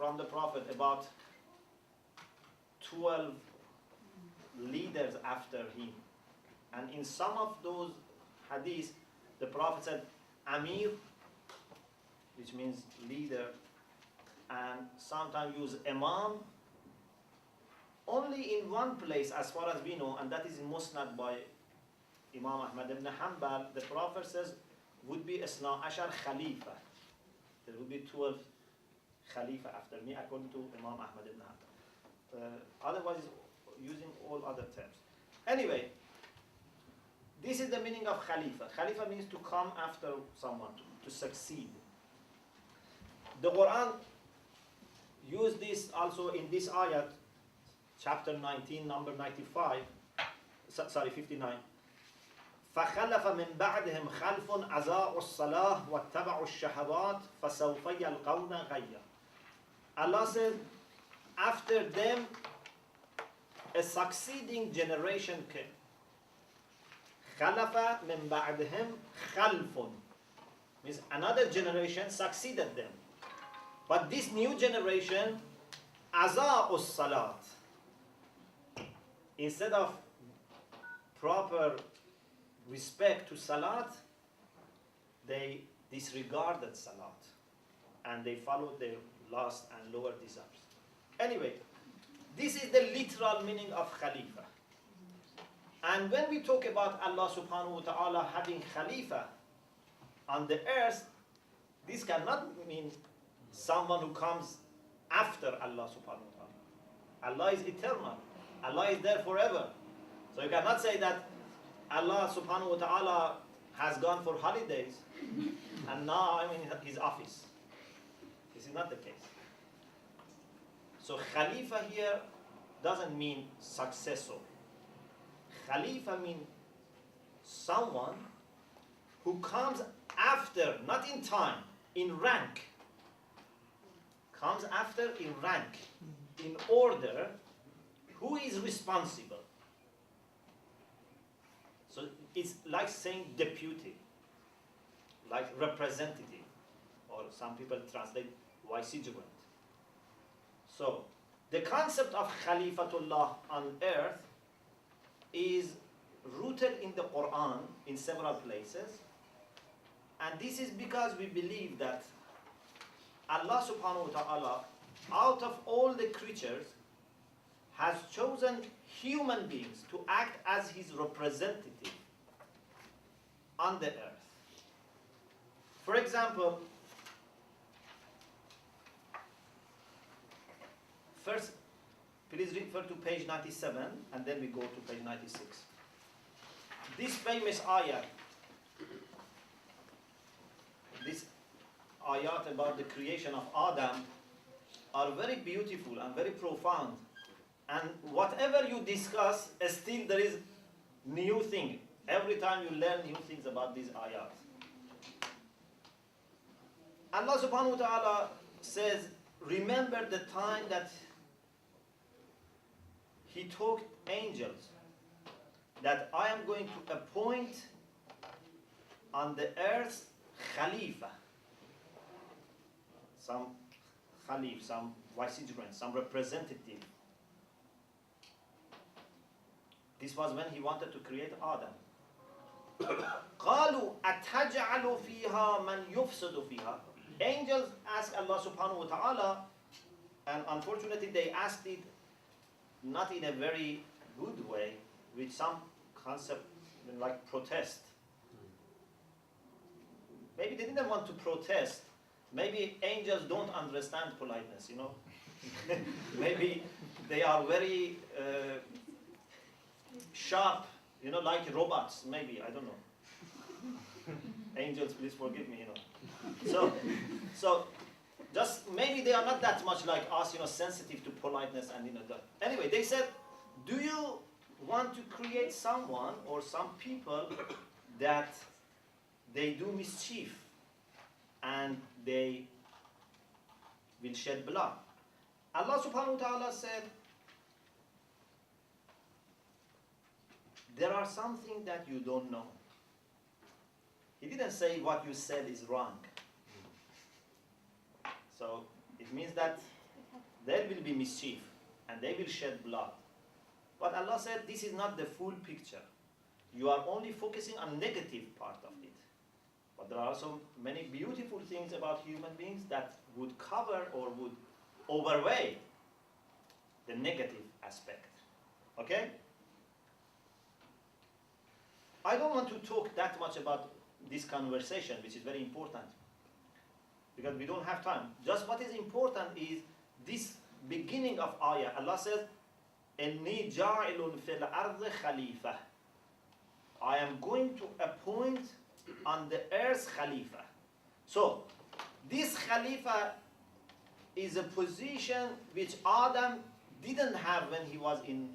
from the Prophet about 12 leaders after him. And in some of those hadiths, the Prophet said Amir, which means leader, and sometimes use Imam. Only in one place, as far as we know, and that is in Musnad by Imam Ahmad ibn Hanbal, the Prophet says would be Isna Ashar Khalifa. There will be 12 Khalifa after me, according to Imam Ahmad ibn Hanbal. Otherwise, using all other terms. Anyway, this is the meaning of Khalifa. Khalifa means to come after someone, to succeed. The Quran used this also in this ayat, chapter 19, number 95, 59. فَخَلَفَ مِنْ بَعْدِهِمْ خَلْفٌ أَضَاعُوا الصَّلَاةَ وَاتَّبَعُوا الشَّهَوَاتِ فَسَوْفَ يَلْقَوْنَ غَيًّا. Allah said, after them, a succeeding generation came. خَلَفَ مِنْ بَعْدِهِمْ خَلْفٌ means another generation succeeded them. But this new generation, أَضَاعُوا الصَّلَاةَ, instead of proper respect to Salat, they disregarded Salat and they followed their lust and lower desires. Anyway, this is the literal meaning of Khalifa. And when we talk about Allah subhanahu wa ta'ala having Khalifa on the earth, this cannot mean someone who comes after Allah subhanahu wa ta'ala. Allah is eternal. Allah is there forever. So you cannot say that Allah subhanahu wa ta'ala has gone for holidays and now I'm in his office. This is not the case. So Khalifa here doesn't mean successor. Khalifa means someone who comes after, not in time, in rank. Comes after in rank, in order, who is responsible. So it's like saying deputy, like representative, or some people translate vicegerent. So the concept of Khalifatullah on earth is rooted in the Quran in several places, and this is because we believe that Allah subhanahu wa ta'ala, out of all the creatures, has chosen human beings to act as his representative on the earth. For example, first, please refer to page 97 and then we go to page 96. This famous ayat, this ayat about the creation of Adam are very beautiful and very profound. And whatever you discuss, still there is new thing. Every time you learn new things about these ayat. Allah subhanahu wa ta'ala says, remember the time that He told angels that I am going to appoint on the earth Khalifa. Some Khalif, some vicegerent, some representative. This was when He wanted to create Adam. قالوا أتجعل فيها من يفسد فيها. Angels asked Allah subhanahu wa ta'ala, and unfortunately they asked it not in a very good way, with some concept like protest. Maybe they didn't want to protest. Maybe angels don't understand politeness, you know. Maybe they are very sharp, you know, like robots, maybe, I don't know. Angels, please forgive me, you know. So just maybe they are not that much like us, you know, sensitive to politeness and, you know, that. Anyway, they said, do you want to create someone or some people that they do mischief and they will shed blood? Allah subhanahu wa ta'ala said, there are something that you don't know. He didn't say what you said is wrong. So it means that there will be mischief and they will shed blood. But Allah said this is not the full picture. You are only focusing on negative part of it. But there are also many beautiful things about human beings that would cover or would overweigh the negative aspect. Okay? I don't want to talk that much about this conversation, which is very important, because we don't have time. Just what is important is this beginning of ayah. Allah says, إِنِّي جَاعِلٌ فِي الْأَرْضِ خَلِيفَةً. I am going to appoint on the earth Khalifa. So, this Khalifa is a position which Adam didn't have when he was in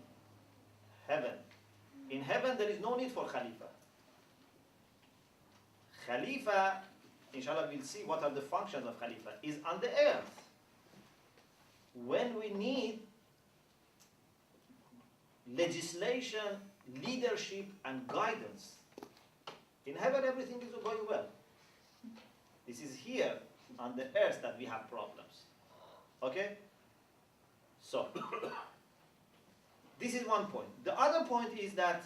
heaven. In heaven, there is no need for Khalifa. Khalifa, inshallah, we'll see what are the functions of Khalifa, is on the earth. When we need legislation, leadership, and guidance. In heaven, everything is going well. This is here on the earth that we have problems. Okay? So, this is one point. The other point is that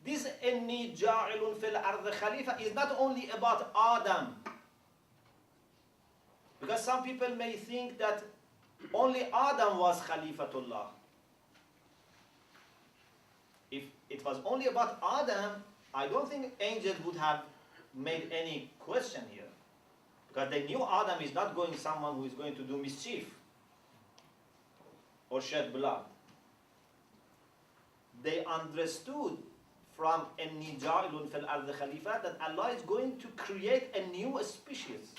this إِنِّي جَاعِلٌ فِي الْأَرْضِ خَلِيفَةً is not only about Adam. Because some people may think that only Adam was Khalifatullah. If it was only about Adam, I don't think angels would have made any question here. Because they knew Adam is not going someone who is going to do mischief or shed blood. They understood from إِنِّي جَاعِلٌ فِي الْأَرْضِ خَلِيفَةً that Allah is going to create a new species.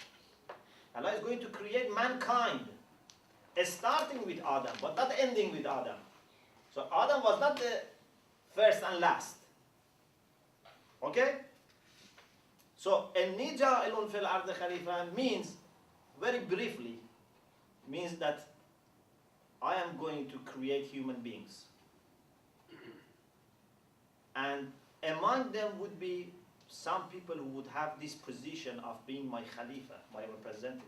Allah is going to create mankind, starting with Adam, but not ending with Adam. So Adam was not the first and last. Okay? So, إِنِّي جَاعِلٌ فِي الْأَرْضِ خَلِيفَةً means, very briefly, means that I am going to create human beings. And among them would be some people who would have this position of being my Khalifa, my representative.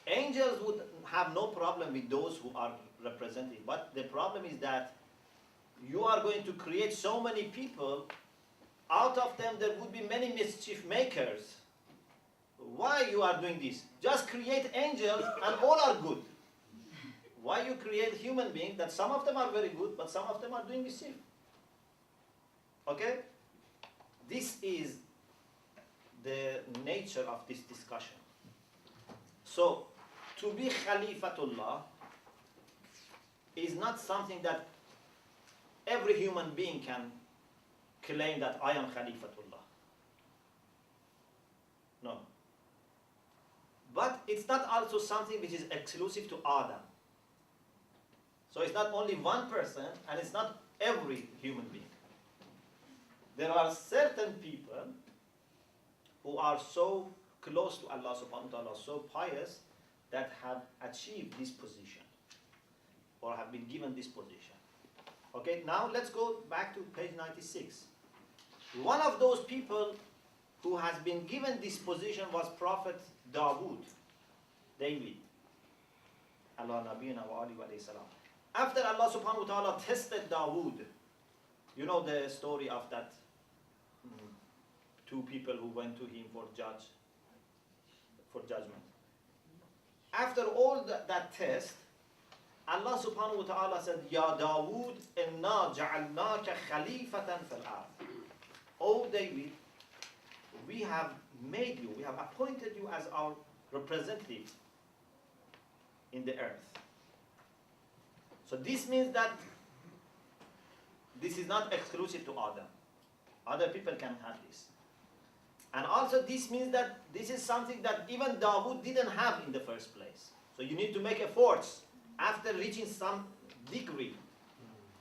Angels would have no problem with those who are represented, but the problem is that you are going to create so many people, out of them there would be many mischief makers. Why you are doing this? Just create angels and all are good. Why you create human beings that some of them are very good, but some of them are doing mischief? Okay? This is the nature of this discussion. So, to be Khalifatullah is not something that every human being can claim that I am Khalifatullah. No. But it's not also something which is exclusive to Adam. So it's not only one person, and it's not every human being. There are certain people who are so close to Allah subhanahu wa ta'ala, so pious, that have achieved this position, or have been given this position. Okay, now let's go back to page 96. One of those people who has been given this position was Prophet Dawood, David. Allah nabiyina wa alihi wa salam. After Allah subhanahu wa ta'ala tested Dawood, you know the story of that two people who went to him for judgment. After all that test, Allah subhanahu wa ta'ala said, Ya Dawood, inna ja'alnaka khalifatan fil ard. O David, we have made you, we have appointed you as our representative in the earth. So this means that this is not exclusive to Adam. Other people can have this. And also this means that this is something that even Dawood didn't have in the first place. So you need to make efforts. After reaching some degree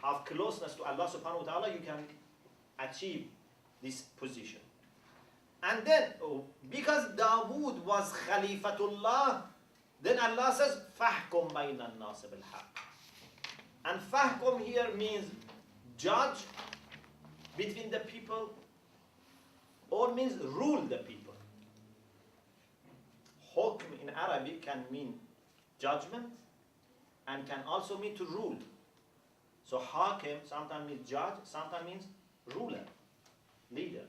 of closeness to Allah subhanahu wa ta'ala, you can achieve this position. And then, because Dawood was Khalifatullah, then Allah says, فَحْكُمْ بَيْنَ النَّاسِ بِالْحَقِّ. And fahkum here means judge between the people, or means rule the people. Hukm in Arabic can mean judgment and can also mean to rule. So hakim sometimes means judge, sometimes means ruler, leader.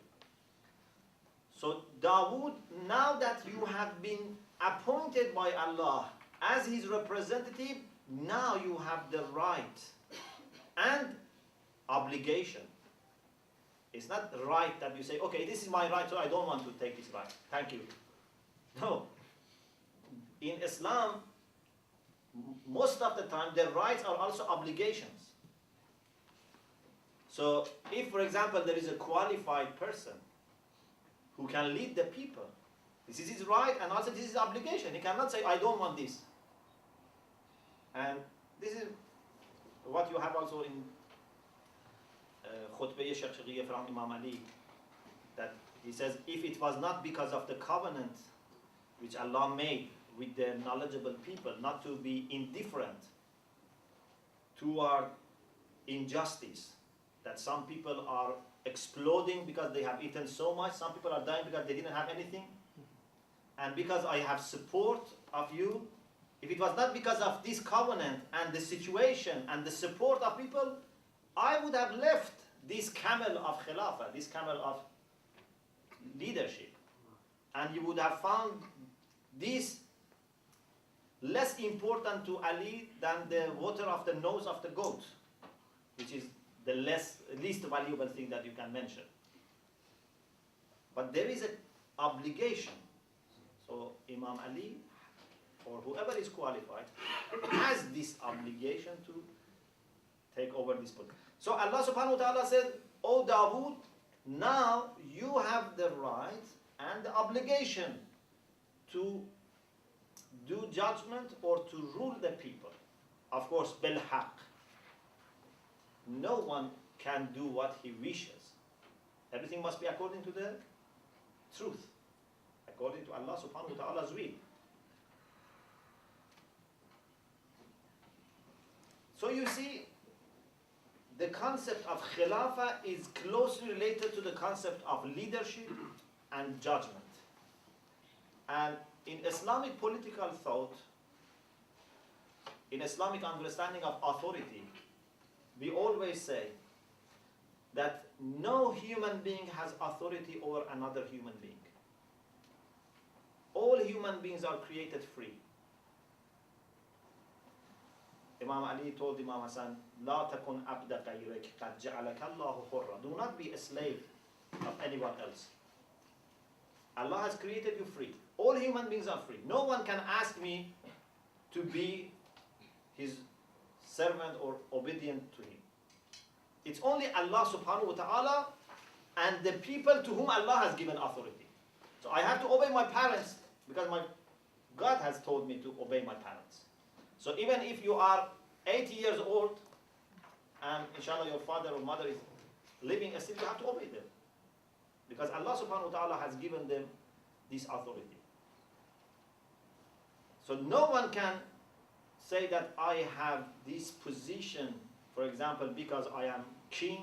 So Dawood, now that you have been appointed by Allah as his representative, now you have the right and obligation. It's not the right that you say, okay, this is my right, so I don't want to take this right. Thank you. No. In Islam, most of the time, the rights are also obligations. So, if, for example, there is a qualified person who can lead the people, this is his right, and also this is his obligation. He cannot say, I don't want this. And this is what you have also in Khutbah Shafi'iyya from Imam Ali, that he says, if it was not because of the covenant which Allah made with the knowledgeable people, not to be indifferent toward injustice, that some people are exploding because they have eaten so much, some people are dying because they didn't have anything, and because I have support of you, if it was not because of this covenant and the situation and the support of people, I would have left this camel of khilafah, this camel of leadership, and you would have found this less important to Ali than the water of the nose of the goat, which is the least valuable thing that you can mention. But there is an obligation. So Imam Ali, or whoever is qualified, has this obligation to take over this position. So Allah subhanahu wa ta'ala said, O Dawood, now you have the right and the obligation to do judgment or to rule the people. Of course, bil haqq. No one can do what he wishes. Everything must be according to the truth, according to Allah subhanahu wa ta'ala's will. So you see, the concept of khilafah is closely related to the concept of leadership and judgment. And in Islamic political thought, in Islamic understanding of authority, we always say that no human being has authority over another human being. All human beings are created free. Imam Ali told Imam Hassan, لا تكن عبد غيرك قد جعلك الله حرا. Do not be a slave of anyone else. Allah has created you free. All human beings are free. No one can ask me to be his servant or obedient to him. It's only Allah subhanahu wa ta'ala and the people to whom Allah has given authority. So I have to obey my parents because God has told me to obey my parents. So even if you are 80 years old and inshallah your father or mother is living still, you have to obey them. Because Allah subhanahu wa ta'ala has given them this authority. So no one can say that I have this position, for example, because I am king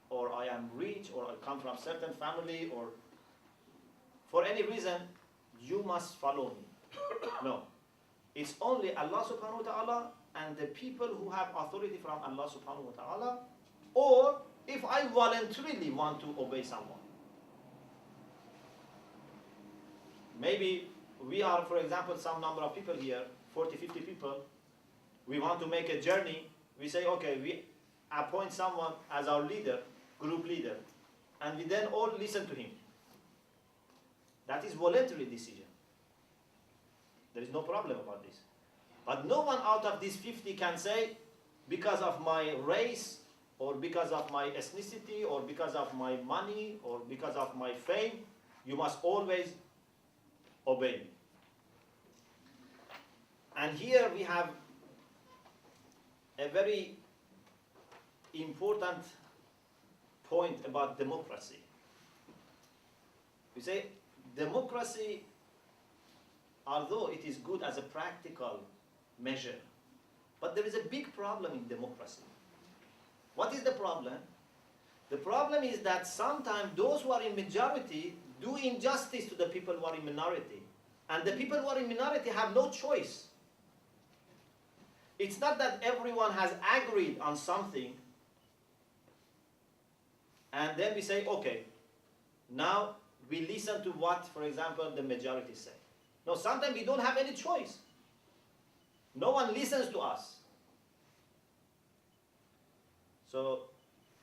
or I am rich or I come from a certain family or for any reason, you must follow me. No. It's only Allah subhanahu wa ta'ala and the people who have authority from Allah subhanahu wa ta'ala, or if I voluntarily want to obey someone. Maybe we are, for example, some number of people here, 40, 50 people, we want to make a journey, we say, okay, we appoint someone as our leader, group leader, and we then all listen to him. That is voluntary decision. There is no problem about this. But no one out of these 50 can say, because of my race, or because of my ethnicity, or because of my money, or because of my fame, you must always obey me. And here we have a very important point about democracy. We say democracy, although it is good as a practical measure, but there is a big problem in democracy. What is the problem? The problem is that sometimes those who are in majority do injustice to the people who are in minority. And the people who are in minority have no choice It's not that everyone has agreed on something and then we say, okay, now we listen to what, for example, the majority say. No, sometimes we don't have any choice. No one listens to us. So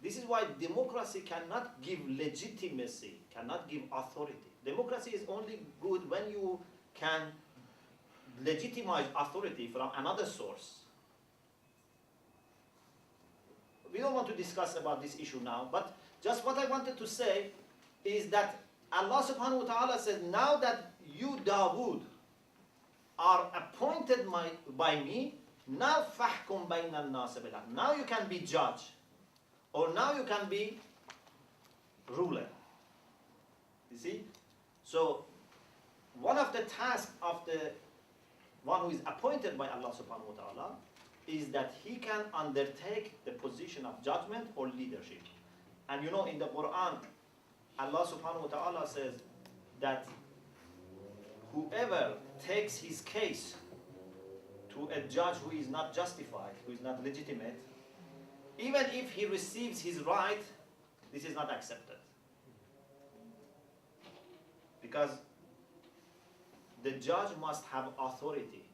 this is why democracy cannot give legitimacy, cannot give authority. Democracy is only good when you can legitimize authority from another source. We don't want to discuss about this issue now, but just what I wanted to say is that Allah subhanahu wa ta'ala says, now that you, Dawood, are appointed by me, now فَحْكُمْ بَيْنَ النَّاسِ بِالْحَقِّ. Now you can be judge, or now you can be ruler. You see? So, one of the tasks of the one who is appointed by Allah subhanahu wa ta'ala is that he can undertake the position of judgment or leadership. And you know, in the Quran, Allah subhanahu wa ta'ala says that whoever takes his case to a judge who is not justified, who is not legitimate, even if he receives his right, this is not accepted. Because the judge must have authority.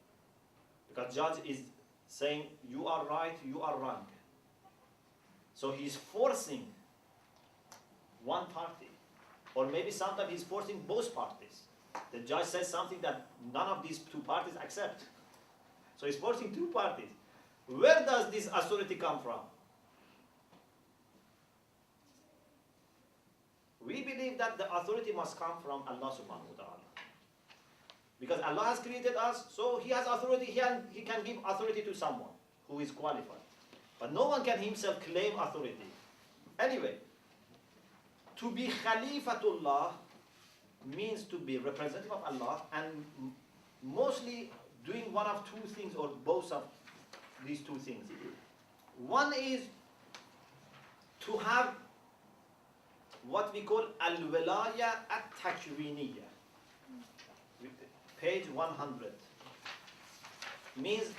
Because judge is saying, you are right, you are wrong. So he's forcing one party. Or maybe sometimes he's forcing both parties. The judge says something that none of these two parties accept. So he's forcing two parties. Where does this authority come from? We believe that the authority must come from Allah subhanahu wa ta'ala. Because Allah has created us, so He has authority, He can give authority to someone who is qualified. But no one can himself claim authority. Anyway, to be Khalifatullah means to be representative of Allah and mostly doing one of two things or both of these two things. One is to have what we call al-wilaya at-takwiniyya. Page 100. Means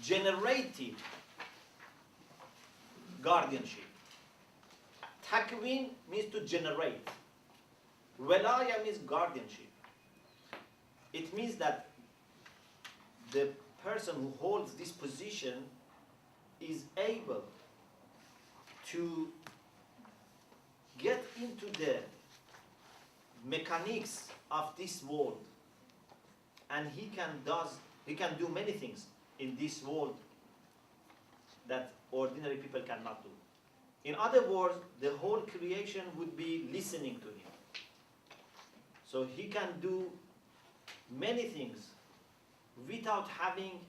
generative guardianship. Takwin means to generate. Wilaya means guardianship. It means that the person who holds this position is able to get into the mechanics of this world, and he can do many things in this world that ordinary people cannot do. In other words, the whole creation would be listening to him. So he can do many things without having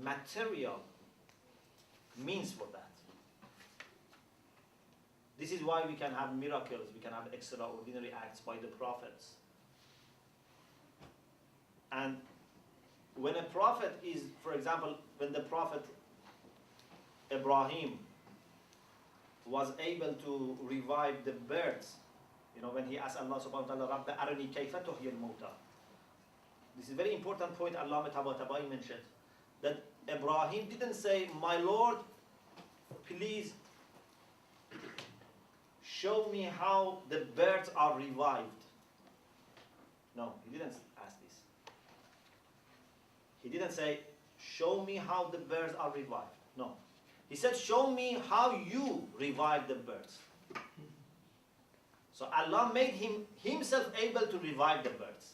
material means for that. This is why we can have miracles, we can have extraordinary acts by the prophets. And when a prophet is, for example, when the prophet Ibrahim was able to revive the birds, you know, when he asked Allah subhanahu wa ta'ala, Rabbi arani kayfa tuhyi al-mawta. This is a very important point Allah Tabatabai mentioned. That Ibrahim didn't say, my Lord, please show me how the birds are revived. No, he didn't ask this. He didn't say, show me how the birds are revived. No. He said, show me how you revive the birds. So Allah made himself able to revive the birds.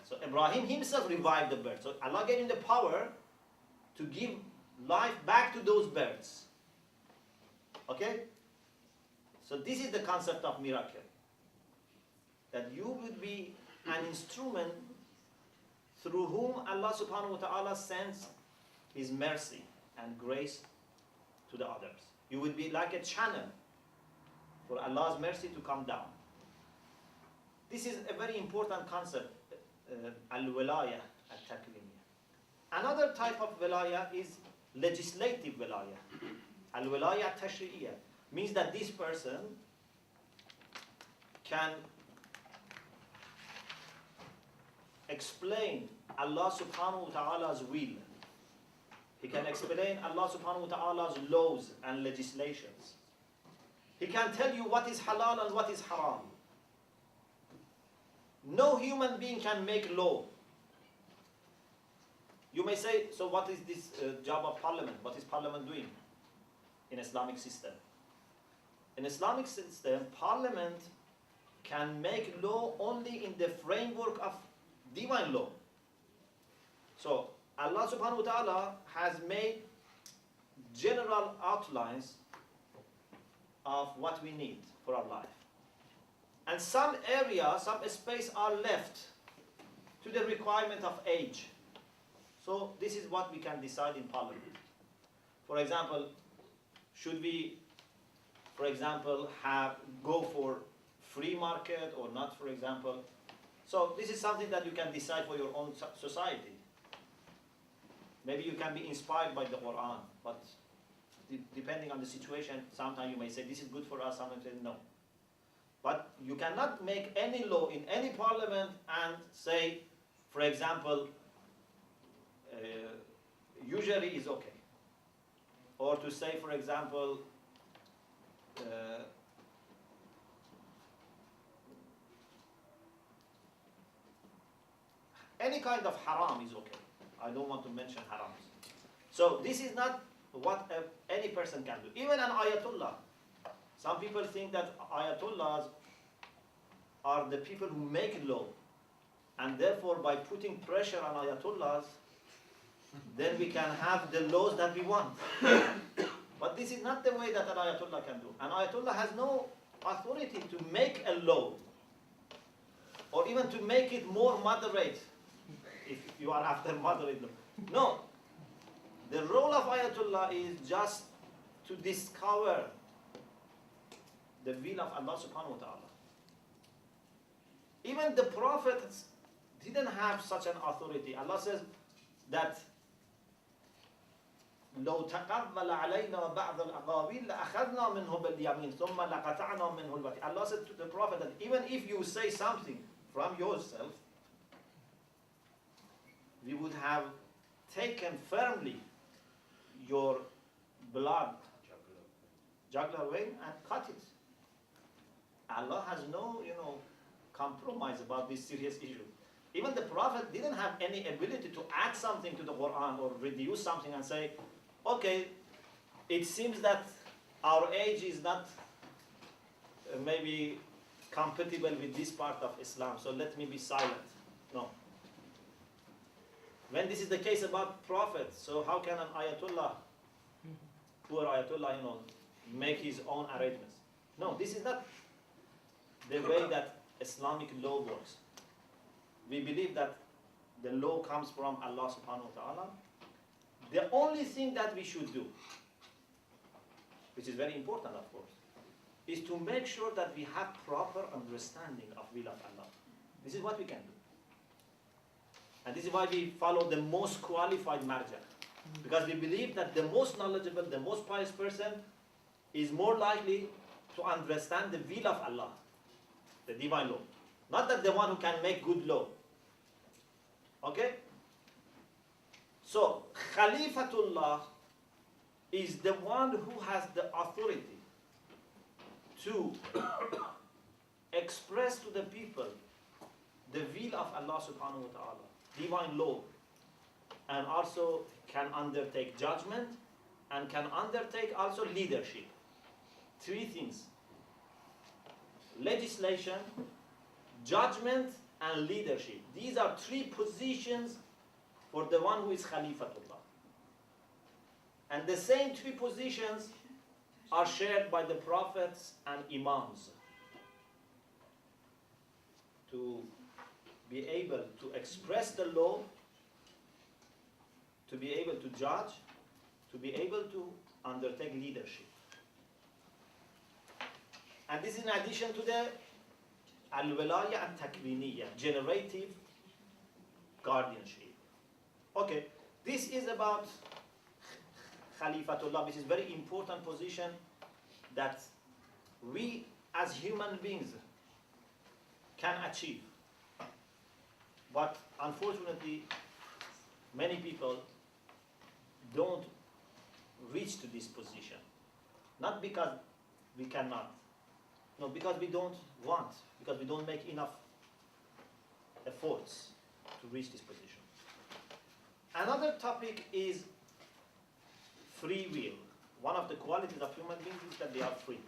So Ibrahim himself revived the birds. So Allah gave him the power to give life back to those birds. Okay? So this is the concept of miracle. That you would be an instrument through whom Allah subhanahu wa ta'ala sends His mercy and grace to the others. You would be like a channel for Allah's mercy to come down. This is a very important concept, al-wilaya al-taklimiya. Another type of wilaya is legislative wilaya. Al-wilaya al-tashri'iyya means that this person can explain Allah subhanahu wa ta'ala's will He can explain Allah subhanahu wa ta'ala's laws and legislations. He can tell you what is halal and what is haram. No human being can make law. You may say, so what is this job of parliament? What is parliament doing in Islamic system? In Islamic system, parliament can make law only in the framework of divine law. So Allah subhanahu wa ta'ala has made general outlines of what we need for our life. And some areas, some space are left to the requirement of age. So this is what we can decide in parliament. For example, should we, for example, go for free market or not, for example? So this is something that you can decide for your own society. Maybe you can be inspired by the Quran, but depending on the situation, sometimes you may say this is good for us, sometimes you say no. But you cannot make any law in any parliament and say, for example, usury is okay. Or to say, for example, any kind of haram is okay. I don't want to mention harams. So this is not what any person can do. Even an ayatollah. Some people think that ayatollahs are the people who make law. And therefore, by putting pressure on ayatollahs, then we can have the laws that we want. But this is not the way that an ayatollah can do. An ayatollah has no authority to make a law, or even to make it more moderate, if you are after moderate law. No. The role of ayatollah is just to discover the will of Allah subhanahu wa ta'ala. Even the prophets didn't have such an authority. Allah says that لو تقبل علينا بعض الأقاويل لأخذنا منه باليمين ثم لقطعنا منه الوتين. Allah said to the Prophet that even if you say something from yourself, we would have taken firmly your blood, jugular vein, and cut it. Allah has no, compromise about this serious issue. Even the Prophet didn't have any ability to add something to the Quran or reduce something and say, okay, it seems that our age is not maybe compatible with this part of Islam, so let me be silent. No. When this is the case about prophets, so how can an ayatollah, poor ayatollah, make his own arrangements? No, this is not the way that Islamic law works. We believe that the law comes from Allah subhanahu wa ta'ala. The only thing that we should do, which is very important of course, is to make sure that we have proper understanding of will of Allah. This is what we can do. And this is why we follow the most qualified marja. Because we believe that the most knowledgeable, the most pious person is more likely to understand the will of Allah, the divine law. Not that the one who can make good law. Okay? So, Khalifatullah is the one who has the authority to express to the people the will of Allah subhanahu wa ta'ala, divine law, and also can undertake judgment and can undertake also leadership. Three things: legislation, judgment, and leadership. These are three positions for the one who is Khalifatullah. And the same three positions are shared by the prophets and imams. To be able to express the law, to be able to judge, to be able to undertake leadership. And this is in addition to the al-wilaya and takwiniya, generative guardianship. Okay, this is about Khalifatullah, which is a very important position that we as human beings can achieve. But unfortunately, many people don't reach to this position. Not because we cannot, no, because we don't want, because we don't make enough efforts to reach this position. Another topic is free will. One of the qualities of human beings is that they are free.